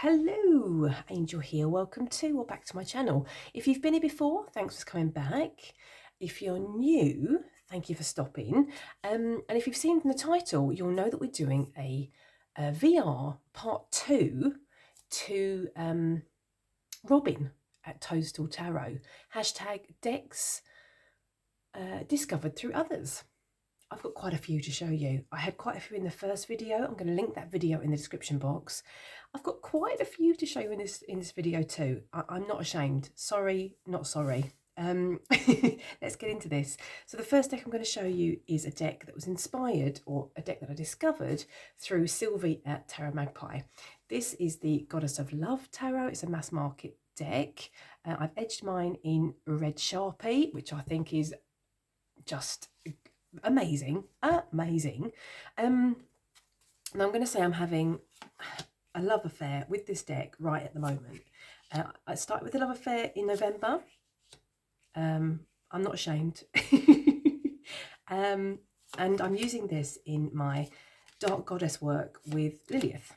Hello, Angel here. Welcome to or back to my channel. If you've been here before, thanks for coming back. If you're new, thank you for stopping. And if you've seen from the title, you'll know that we're doing a VR part 2 to Robin at Toadstool Tarot. Hashtag decks discovered through others. I've got quite a few to show you. I had quite a few in the first video. I'm going to link that video in the description box. I've got quite a few to show you in this video too. I'm not ashamed. Sorry, not sorry. Let's get into this. So the first deck I'm going to show you is a deck that was inspired, or a deck that I discovered through Sylvie at Tarot Magpie. This is the Goddess of Love Tarot. It's a mass market deck. I've edged mine in red Sharpie, which I think is just amazing. And I'm going to say I'm having a love affair with this deck right at the moment. I started with a love affair in November. I'm not ashamed. And I'm using this in my Dark Goddess work with Lilith.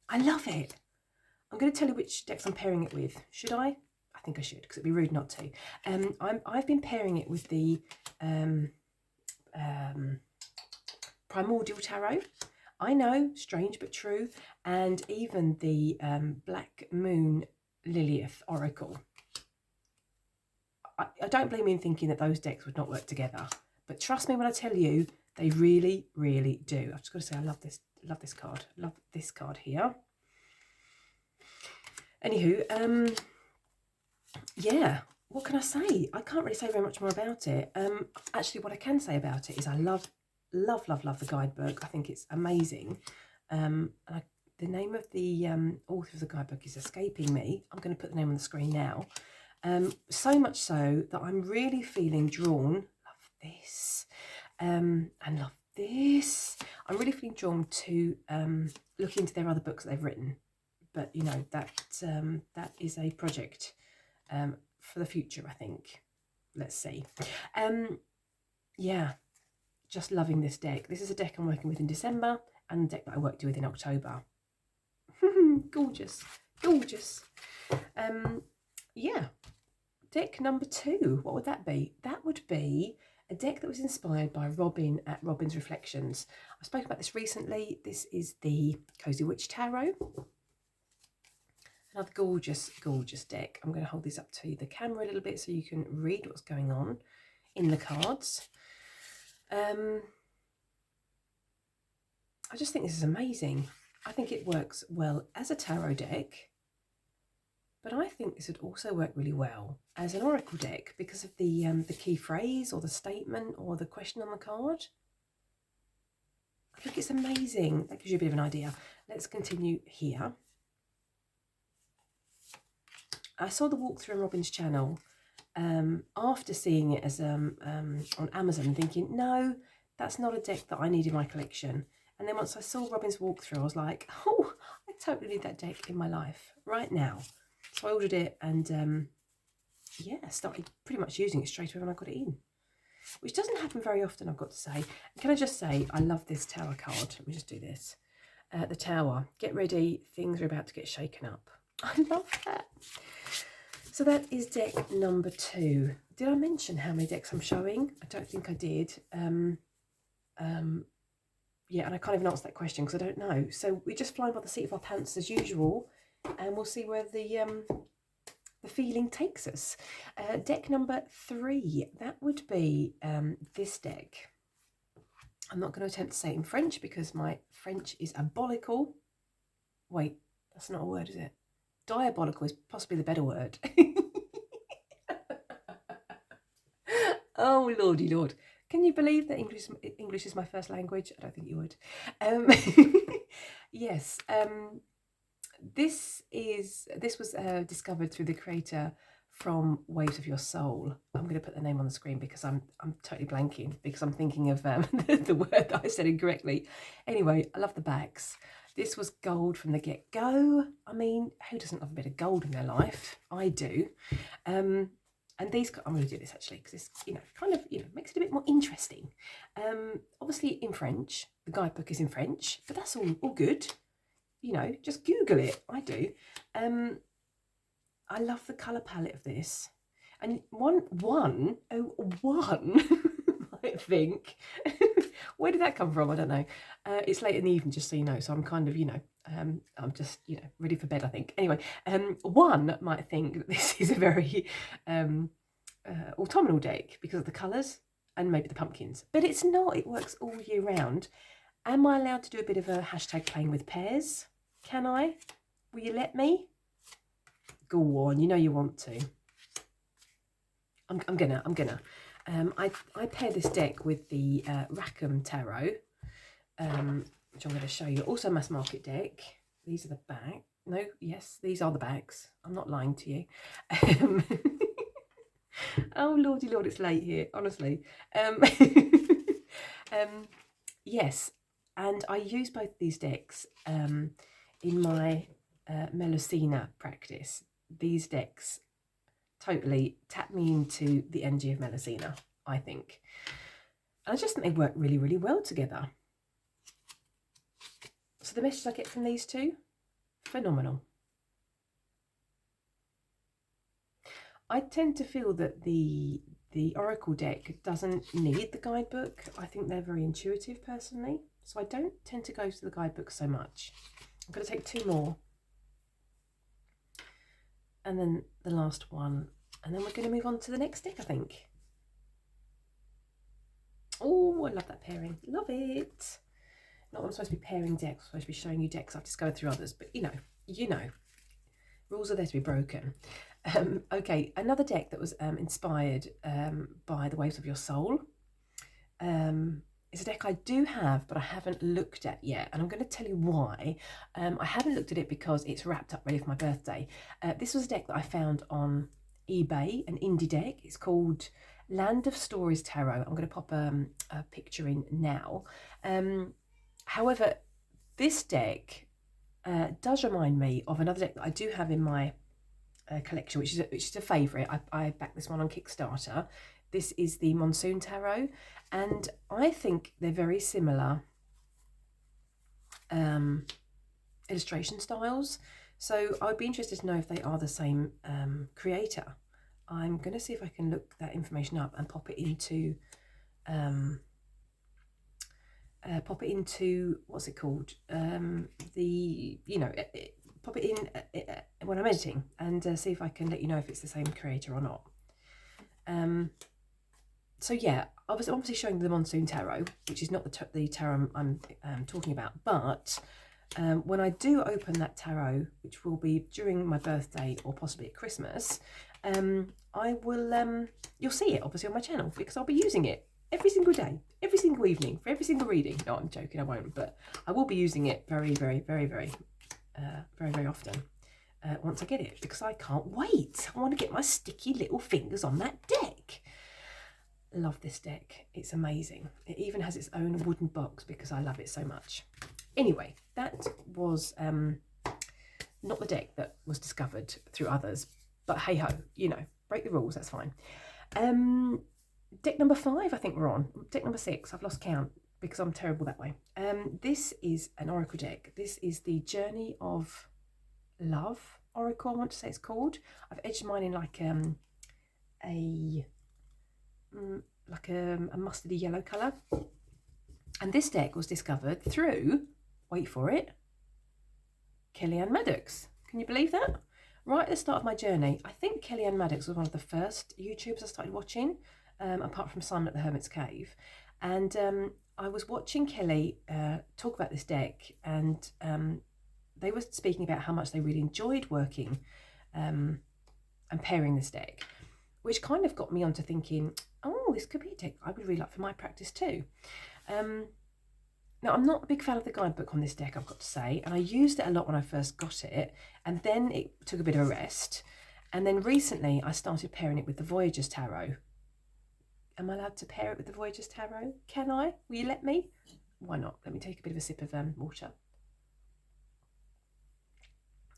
I love it. I'm going to tell you which decks I'm pairing it with. Should I? I think I should, because it'd be rude not to. I've been pairing it with the Primordial Tarot. I know, strange but true. And even the Black Moon Lilith Oracle. I don't blame you in thinking that those decks would not work together, but trust me when I tell you, they really, really do. I've just got to say, I love this card. Love this card here. Anywho, yeah, what can I say? I can't really say very much more about it. Actually, what I can say about it is I love the guidebook. I think it's amazing. The name of the author of the guidebook is escaping me. I'm going to put the name on the screen now. So much so that I'm really feeling drawn. Love this. And love this. I'm really feeling drawn to look into their other books that they've written. But, you know, that is a project for the future, I think. Let's see. Yeah, just loving this deck. This is a deck I'm working with in December, and the deck that I worked with in October. Gorgeous, gorgeous. Yeah, deck number 2. What would that be? That would be a deck that was inspired by Robin at Robin's Reflections. I've spoken about this recently. This is the Cozy Witch Tarot. Another gorgeous, gorgeous deck. I'm going to hold this up to the camera a little bit so you can read what's going on in the cards. I just think this is amazing. I think it works well as a tarot deck, but I think this would also work really well as an oracle deck because of the key phrase or the statement or the question on the card. I think it's amazing. That gives you a bit of an idea. Let's continue here. I saw the walkthrough on Robin's channel after seeing it as on Amazon, thinking, no, that's not a deck that I need in my collection. And then once I saw Robin's walkthrough, I was like, oh, I totally need that deck in my life right now. So I ordered it and, yeah, started pretty much using it straight away when I got it in, which doesn't happen very often, I've got to say. And can I just say, I love this tower card. Let me just do this. The tower. Get ready. Things are about to get shaken up. I love that. So that is deck number 2. Did I mention how many decks I'm showing? I don't think I did. Yeah, and I can't even answer that question because I don't know. So we're just flying by the seat of our pants as usual, and we'll see where the feeling takes us. Deck number 3, that would be this deck. I'm not going to attempt to say it in French because my French is abolical. Wait, that's not a word, is it? Diabolical is possibly the better word. Oh, lordy lord. Can you believe that English is my first language? I don't think you would. Yes. This was discovered through the creator from Waves of Your Soul. I'm going to put the name on the screen because I'm totally blanking because I'm thinking of the word that I said incorrectly. Anyway, I love the backs. This was gold from the get-go. I mean, who doesn't love a bit of gold in their life? I do. And these, I'm going to do this actually because this, kind of, makes it a bit more interesting. Obviously in French, the guidebook is in French, but that's all good. you know, just Google it. I do. I love the colour palette of this. And one I think. Where did that come from? I don't know. It's late in the evening, just so you know. So I'm kind of, you know, I'm just, you know, ready for bed, I think. Anyway, one might think that this is a very autumnal deck because of the colours and maybe the pumpkins. But it's not. It works all year round. Am I allowed to do a bit of a hashtag playing with pairs? Can I? Will you let me? Go on, you know you want to. I'm gonna. I pair this deck with the Rackham Tarot, which I'm going to show you. Also, mass market deck. These are the back. No, yes, these are the backs. I'm not lying to you. Oh lordy lord, it's late here. Honestly. Yes, and I use both these decks in my Melusina practice. These decks totally tap me into the energy of Melusina, I think. And I just think they work really, really well together. So the message I get from these two, phenomenal. I tend to feel that the Oracle deck doesn't need the guidebook. I think they're very intuitive personally. So I don't tend to go to the guidebook so much. I'm going to take two more. And then the last one. And then we're going to move on to the next deck, I think. Oh, I love that pairing. Love it. Not I'm supposed to be pairing decks. I'm supposed to be showing you decks. I've discovered through others. But, you know. Rules are there to be broken. Okay, another deck that was inspired by The Waves of Your Soul. It's a deck I do have, but I haven't looked at yet. And I'm going to tell you why. I haven't looked at it because it's wrapped up ready for my birthday. This was a deck that I found on eBay, an indie deck. It's called Land of Stories Tarot. I'm going to pop a picture in now. However, this deck does remind me of another deck that I do have in my collection, which is a favourite. I backed this one on Kickstarter. This is the Monsoon Tarot, and I think they're very similar illustration styles. So I'd be interested to know if they are the same creator. I'm going to see if I can look that information up and pop it into what's it called? Pop it in when I'm editing and see if I can let you know if it's the same creator or not. So yeah, I was obviously showing the Monsoon Tarot, which is not the tarot I'm talking about, but when I do open that tarot, which will be during my birthday or possibly at Christmas, I will you'll see it obviously on my channel because I'll be using it every single day, every single evening, for every single reading. No, I'm joking, I won't, but I will be using it very, very, very, very, very often once I get it, because I can't wait. I want to get my sticky little fingers on that deck. Love this deck. It's amazing. It even has its own wooden box because I love it so much. Anyway, that was not the deck that was discovered through others, but hey ho, you know, break the rules, that's fine. Deck number 5, I think we're on. Deck number 6, I've lost count because I'm terrible that way. This is an oracle deck. This is the Journey of Love Oracle, I want to say it's called. I've edged mine in like a mustardy yellow colour. And this deck was discovered through, wait for it, Kellyanne Maddox. Can you believe that? Right at the start of my journey, I think Kellyanne Maddox was one of the first YouTubers I started watching, apart from Simon at the Hermit's Cave. And I was watching Kelly talk about this deck, and they were speaking about how much they really enjoyed working and pairing this deck, which kind of got me onto thinking, oh, this could be a deck I would really like for my practice too. Now, I'm not a big fan of the guidebook on this deck, I've got to say, and I used it a lot when I first got it, and then it took a bit of a rest. And then recently I started pairing it with the Voyager's Tarot. Am I allowed to pair it with the Voyager's Tarot? Can I? Will you let me? Why not? Let me take a bit of a sip of water.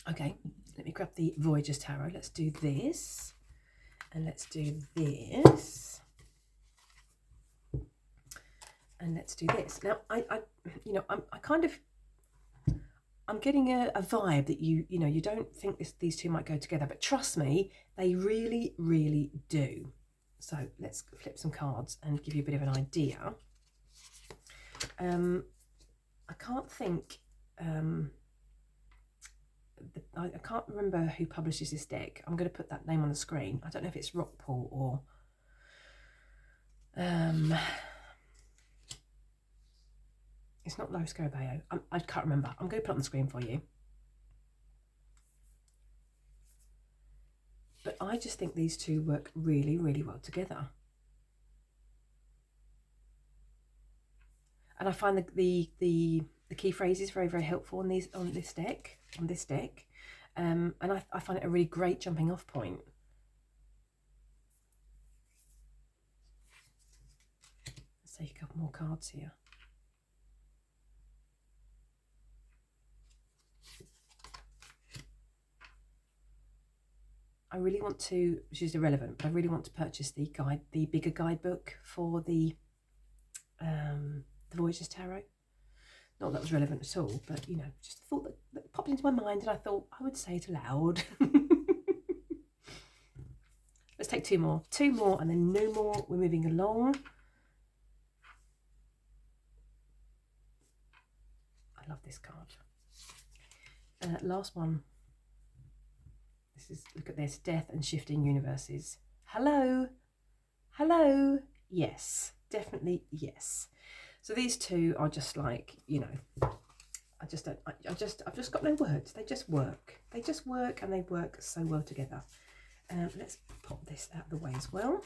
Okay, let me grab the Voyager's Tarot. Let's do this. And let's do this. And let's do this. Now, I'm I'm getting a vibe that you know, you don't think these two might go together, but trust me, they really, really do. So let's flip some cards and give you a bit of an idea. I can't think, I can't remember who publishes this deck. I'm going to put that name on the screen. I don't know if it's Rockpool or it's not Lois Scarabeo. I can't remember. I'm going to put it on the screen for you. But I just think these two work really, really well together. And I find the key phrases very, very helpful on this deck. And I find it a really great jumping off point. Let's take a couple more cards here. I really want to, which is irrelevant, but I really want to purchase the bigger guidebook for the Voyagers Tarot. Not that was relevant at all, but you know, just a thought that popped into my mind, and I thought I would say it aloud. Let's take two more, and then no more. We're moving along. I love this card. Last one. This is, look at this, Death and Shifting Universes. Hello, hello, yes, definitely yes. So these two are just like, you know, I've just got no words. They just work. They just work, and they work so well together. Let's pop this out of the way as well.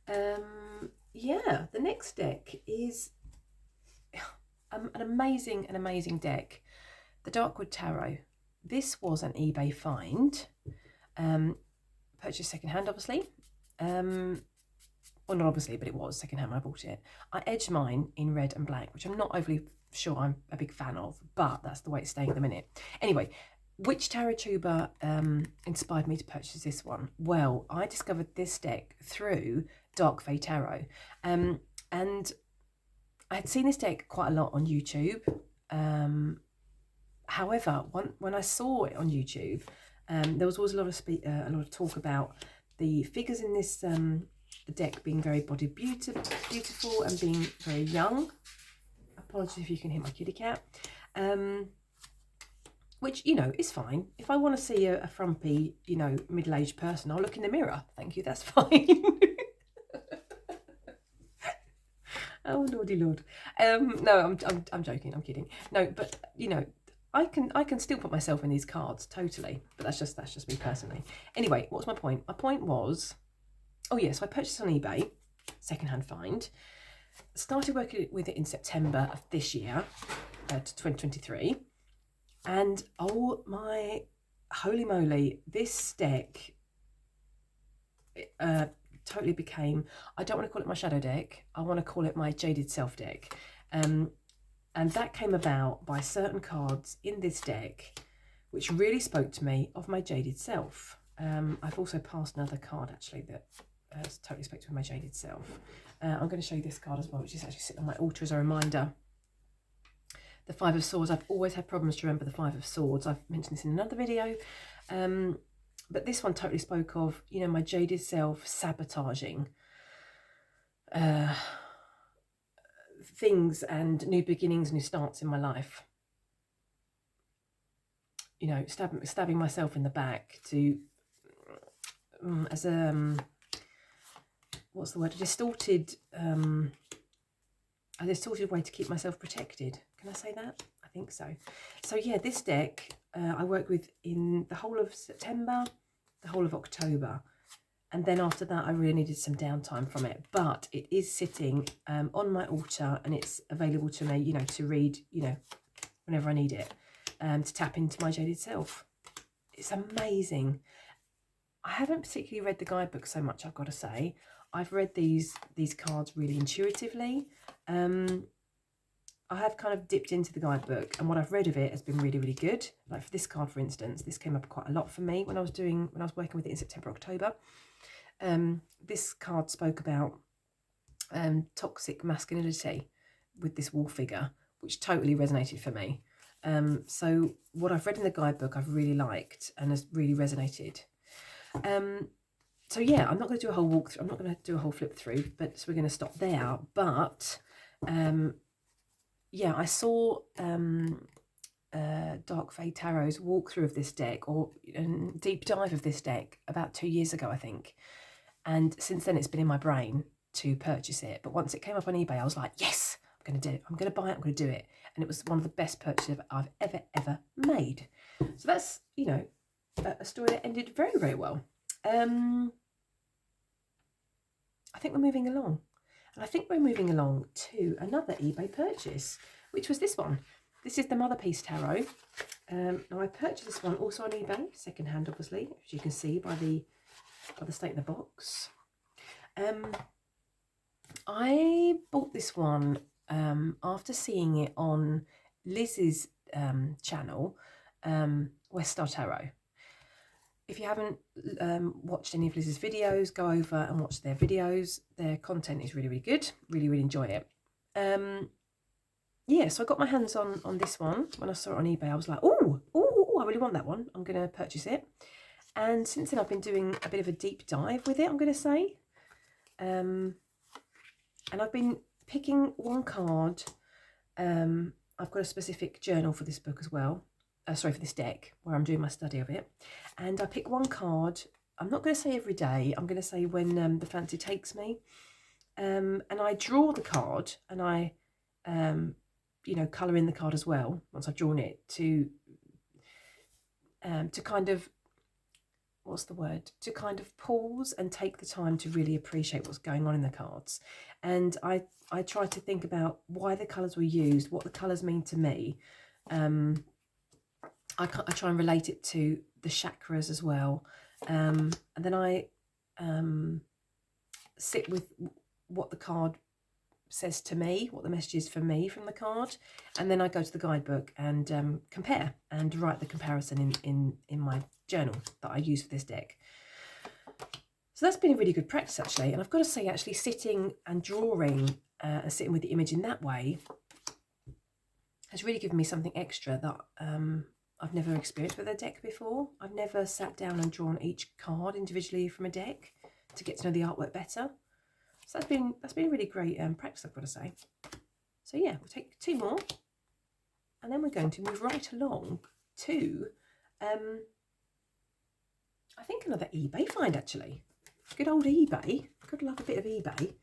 Yeah, the next deck is an amazing deck. The Darkwood Tarot. This was an eBay find. Purchased secondhand, obviously. Well, not obviously, but it was secondhand when I bought it. I edged mine in red and black, which I'm not overly sure I'm a big fan of, but that's the way it's staying at the minute. Anyway, which tarot tuber inspired me to purchase this one? Well, I discovered this deck through Darkwood Tarot, and I had seen this deck quite a lot on YouTube. However, when I saw it on YouTube, there was always a lot of talk about the figures in this deck being very body beautiful and being very young. Apologies if you can hear my kitty cat. Which, you know, is fine. If I want to see a frumpy, you know, middle-aged person, I'll look in the mirror. Thank you, that's fine. Oh, lordy lord. No, I'm joking, I'm kidding. No, but, you know, I can still put myself in these cards, totally. But that's just me personally. Anyway, what's my point? My point was, oh yes, so I purchased on eBay, secondhand find. Started working with it in September of this year, to 2023. And oh my holy moly, this deck totally became, I don't want to call it my shadow deck, I want to call it my jaded self deck. And that came about by certain cards in this deck which really spoke to me of my jaded self. I've also passed another card actually that totally spoke to my jaded self. I'm going to show you this card as well, which is actually sitting on my altar as a reminder. The Five of Swords. I've always had problems to remember the Five of Swords. I've mentioned this in another video. But this one totally spoke of, you know, my jaded self sabotaging things and new beginnings, new starts in my life. You know, stabbing myself in the back to, as a, what's the word? A distorted way to keep myself protected. Can I say that? I think so. So yeah, this deck I worked with in the whole of September, the whole of October. And then after that, I really needed some downtime from it. But it is sitting on my altar, and it's available to me, you know, to read, you know, whenever I need it, to tap into my jaded self. It's amazing. I haven't particularly read the guidebook so much, I've got to say. I've read these cards really intuitively. I have kind of dipped into the guidebook, and what I've read of it has been really, really good. Like for this card, for instance, this came up quite a lot for me when I was working with it in September, October. This card spoke about toxic masculinity with this wall figure, which totally resonated for me. So what I've read in the guidebook I've really liked and has really resonated. So yeah, I'm not going to do a whole walkthrough. I'm not going to do a whole flip through, but so we're going to stop there. But yeah, I saw Darkwood Tarot's walkthrough of this deck, or deep dive of this deck, about 2 years ago, I think. And since then, it's been in my brain to purchase it. But once it came up on eBay, I was like, yes, I'm going to do it. I'm going to buy it. I'm going to do it. And it was one of the best purchases I've ever made. So that's, you know, a story that ended very, very well. I think we're moving along. And I think we're moving along to another eBay purchase, which was this one. This is the Mother Piece Tarot. Now I purchased this one also on eBay, secondhand obviously, as you can see by the state of the box. I bought this one after seeing it on Liz's channel, West Star Tarot. If you haven't watched any of Liz's videos, go over and watch their videos. Their content is really, really good. Really enjoy it. Yeah, so I got my hands on this one. When I saw it on eBay, I was like, oh, I really want that one. I'm going to purchase it. And since then, I've been doing a bit of a deep dive with it, I'm going to say. And I've been picking one card. I've got a specific journal for this book as well. For this deck, where I'm doing my study of it. And I pick one card. I'm not going to say every day. I'm going to say when the fancy takes me. And I draw the card, and I, you know, colour in the card as well, once I've drawn it, to kind of, what's the word? To kind of pause and take the time to really appreciate what's going on in the cards. And I try to think about why the colours were used, what the colours mean to me. I try and relate it to the chakras as well. And then I sit with what the card says to me, what the message is for me from the card. And then I go to the guidebook and compare and write the comparison in my journal that I use for this deck. So that's been a really good practice, actually. And I've got to say, actually, sitting and drawing and sitting with the image in that way has really given me something extra that I've never experienced with a deck before. I've never sat down and drawn each card individually from a deck to get to know the artwork better. So that's been a really great practice, I've got to say. So yeah, we'll take 2 more, and then we're going to move right along to I think another eBay find, actually. Good old eBay. Good love a bit of eBay.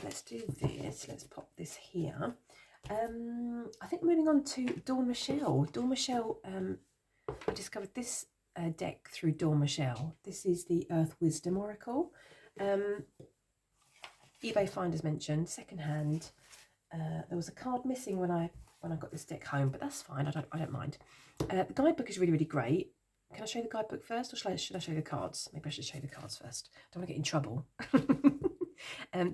Let's do this. Let's pop this here. I think moving on to Dawn Michelle. Dawn Michelle, I discovered this deck through Dawn Michelle. This is the Earth Wisdom Oracle. eBay find, as mentioned, secondhand. There was a card missing when I got this deck home, but that's fine. I don't mind. The guidebook is really great. Can I show you the guidebook first, or should I show you the cards? Maybe I should show you the cards first. I don't want to get in trouble.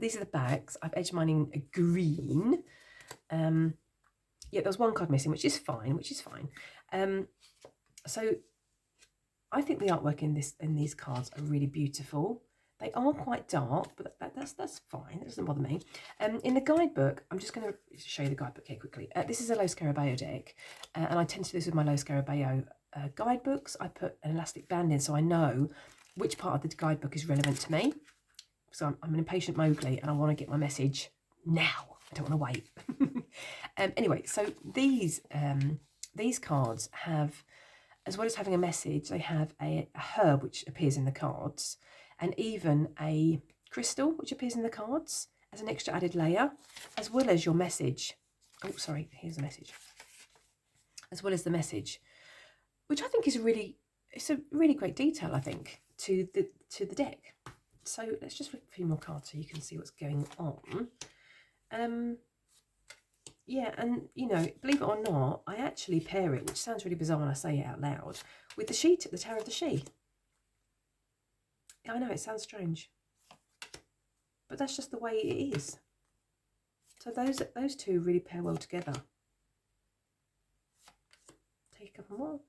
These are the backs. I've edged mine in a green. Yeah, there was one card missing, which is fine. So I think the artwork in these cards are really beautiful. They are quite dark, but that's fine. That doesn't bother me. In the guidebook, I'm just going to show you the guidebook here quickly. This is a Lo Scarabeo deck, and I tend to do this with my Lo Scarabeo guidebooks. I put an elastic band in so I know which part of the guidebook is relevant to me. So I'm an impatient Mowgli, and I want to get my message now. I don't want to wait. Anyway, so these cards have, as well as having a message, they have a herb which appears in the cards, and even a crystal which appears in the cards as an extra added layer, as well as your message. Oh, sorry, here's the message. As well as the message, which I think is it's a really great detail, I think, to the deck. So let's just flip a few more cards so you can see what's going on. Yeah, and you know, believe it or not, I actually pair it, which sounds really bizarre when I say it out loud, with the sheet, the Tarot of the She. I know it sounds strange, but that's just the way it is. So those two really pair well together. Take a couple more.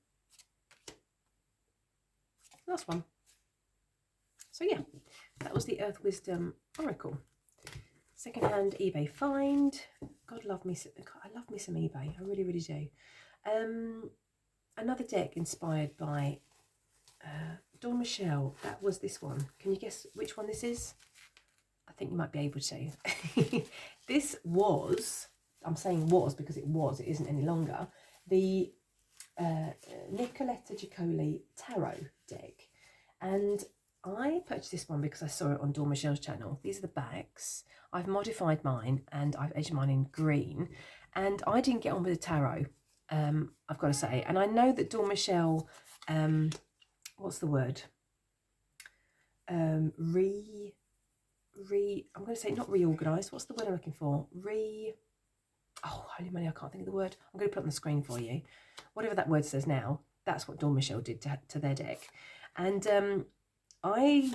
Last one. So yeah, that was the Earth Wisdom Oracle. Secondhand eBay find. God, I love me some eBay. I really do. Another deck inspired by Dawn Michelle. That was this one. Can you guess which one this is? I think you might be able to. This was, I'm saying was because it isn't any longer, the Nicoletta Giaccoli Tarot deck. And I purchased this one because I saw it on Dawn Michelle's channel. These are the backs. I've modified mine and I've edged mine in green. And I didn't get on with the tarot, I've got to say. And I know that Dawn Michelle, what's the word? I'm going to say not reorganised. What's the word I'm looking for? Oh, holy moly, I can't think of the word. I'm going to put it on the screen for you. Whatever that word says now, that's what Dawn Michelle did to their deck. And I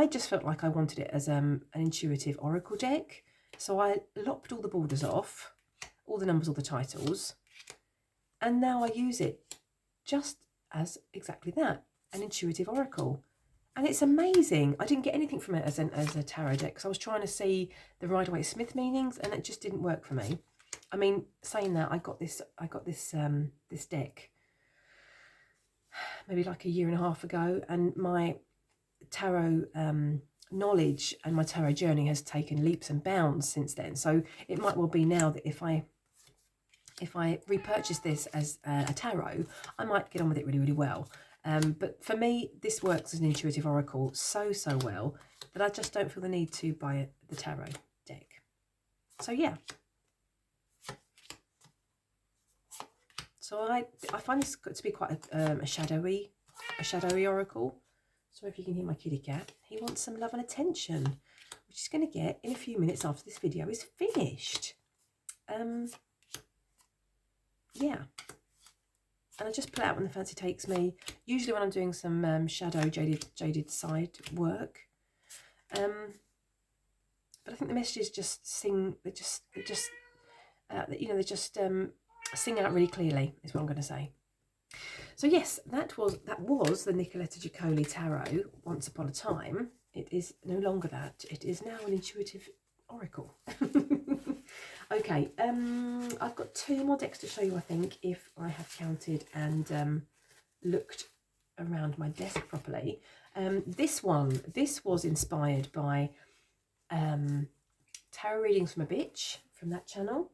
just felt like I wanted it as an intuitive oracle deck. So I lopped all the borders off, all the numbers, all the titles. And now I use it just as exactly that, an intuitive oracle. And it's amazing. I didn't get anything from it as a tarot deck because I was trying to see the Rider-Waite-Smith meanings and it just didn't work for me. I mean, saying that, I got this deck maybe like a year and a half ago, and my tarot knowledge and my tarot journey has taken leaps and bounds since then. So it might well be now that if I repurchase this as a tarot, I might get on with it really, really well. But for me, this works as an intuitive oracle so well that I just don't feel the need to buy the tarot deck. So yeah. So I find this to be quite a shadowy oracle. So if you can hear my kitty cat, he wants some love and attention, which he's going to get in a few minutes after this video is finished. Yeah. And I just pull it out when the fancy takes me. Usually when I'm doing some shadow jaded side work. But I think the messages just sing. They just sing out really clearly. Is what I'm going to say. So yes, that was the Nicoletta Giaccoli Tarot once upon a time. It is no longer that. It is now an intuitive oracle. Okay, I've got 2 more decks to show you, I think, if I have counted and looked around my desk properly. This was inspired by Tarot Readings from a Bitch, from that channel.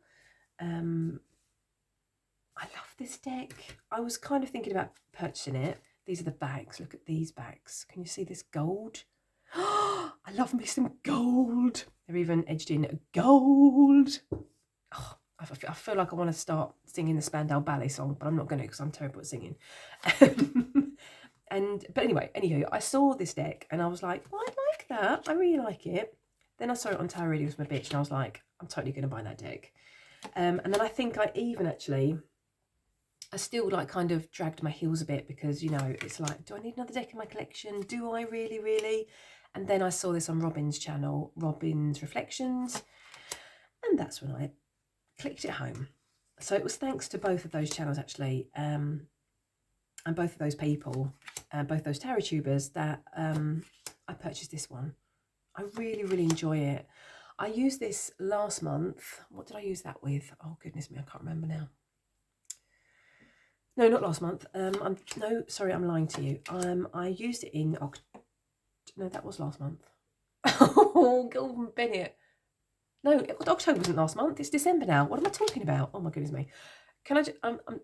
I love this deck. I was kind of thinking about purchasing it. These are the backs. Look at these backs. Can you see this gold? I love me some gold. They're even edged in gold. Oh, I feel like I want to start singing the Spandau Ballet song, but I'm not going to because I'm terrible at singing. But anyway, anywho, I saw this deck and I was like, oh, I like that. I really like it. Then I saw it on Tarot Readings from a Bitch and I was like, I'm totally going to buy that deck. And then I think I still like kind of dragged my heels a bit because, you know, it's like, do I need another deck in my collection? Do I really? And then I saw this on Robin's channel, Robin's Reflections, and that's when I clicked it home. So it was thanks to both of those channels actually, and both of those people, both those tarot tubers, that I purchased this one. I really enjoy it. I used this last month. What did I use that with? Oh goodness me, I can't remember now. No, not last month. I'm lying to you. I used it in no, that was last month. Oh, Golden Bennett. No, October wasn't last month. It's December now. What am I talking about? Oh my goodness me. Can I?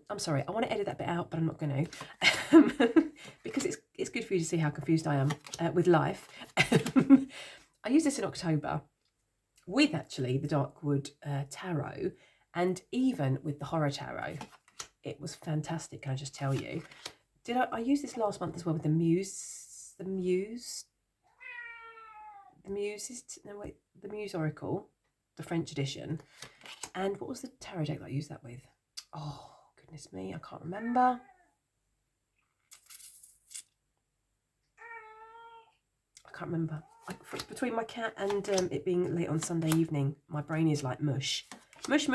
I'm sorry. I want to edit that bit out, but I'm not going to, because it's good for you to see how confused I am with life. I used this in October with actually the Darkwood Tarot, and even with the Horror Tarot. It was fantastic, can I just tell you. I use this last month as well with the Muse Oracle, the French edition. And what was the tarot deck that I used that with? Oh, goodness me, I can't remember. I can't remember. Between my cat and it being late on Sunday evening, my brain is like mush. Mush.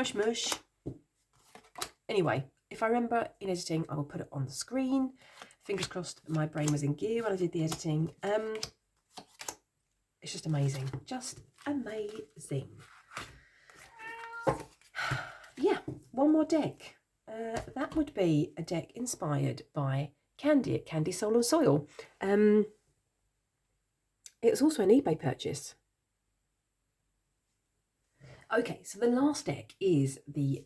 Anyway, if I remember in editing, I will put it on the screen. Fingers crossed my brain was in gear when I did the editing. It's just amazing. Just amazing. Yeah, one more deck. That would be a deck inspired by Candy at Candy Soul and Soil. It was also an eBay purchase. Okay, so the last deck is the...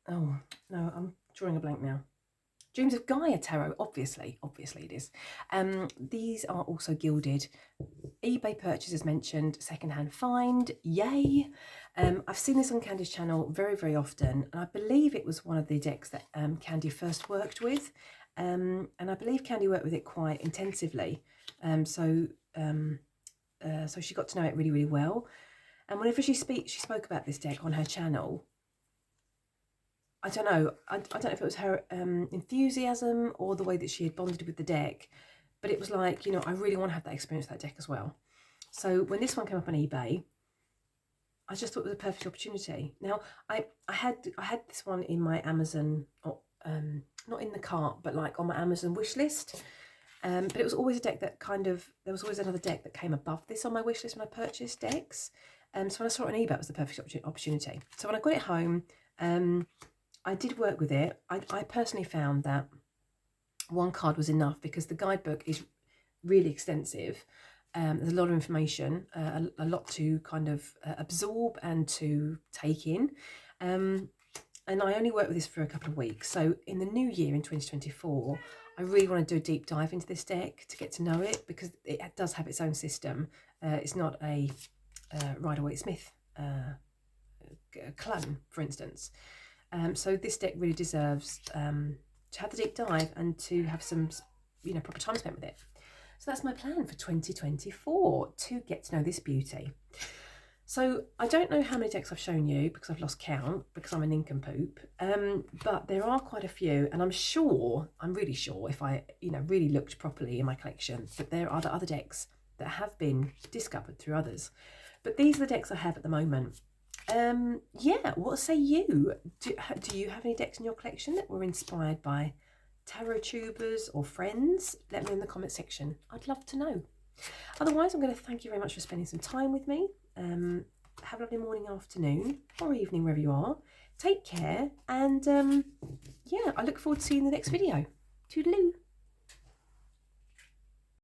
Oh, no, I'm drawing a blank now. Dreams of Gaia Tarot, obviously it is. These are also gilded. eBay purchase as mentioned, secondhand find, yay. I've seen this on Candy's channel very, very often, and I believe it was one of the decks that Candy first worked with, and I believe Candy worked with it quite intensively, so she got to know it really, really well. And whenever she spoke about this deck on her channel, I don't know. I don't know if it was her enthusiasm or the way that she had bonded with the deck, but it was like, you know, I really want to have that experience with that deck as well. So when this one came up on eBay, I just thought it was a perfect opportunity. Now, I had this one in my Amazon, not in the cart, but like on my Amazon wish list. But it was always a deck that there was always another deck that came above this on my wish list when I purchased decks. So when I saw it on eBay, it was the perfect opportunity. So when I got it home, I did work with it. I personally found that one card was enough because the guidebook is really extensive. There's a lot of information, a lot to kind of absorb and to take in. And I only worked with this for a couple of weeks. So in the new year, in 2024, I really want to do a deep dive into this deck to get to know it, because it does have its own system. It's not a Rider-Waite-Smith clone, for instance. So this deck really deserves to have the deep dive and to have some, you know, proper time spent with it. So that's my plan for 2024, to get to know this beauty. So I don't know how many decks I've shown you because I've lost count, because I'm a nincompoop, but there are quite a few, and I'm really sure if I, you know, really looked properly in my collection, that there are other decks that have been discovered through others. But these are the decks I have at the moment. Yeah, what say you? Do you have any decks in your collection that were inspired by tarot tubers or friends? Let me know in the comment section. I'd love to know. Otherwise, I'm going to thank you very much for spending some time with me. Have a lovely morning, afternoon, or evening, wherever you are. Take care, and yeah, I look forward to seeing the next video. Toodaloo.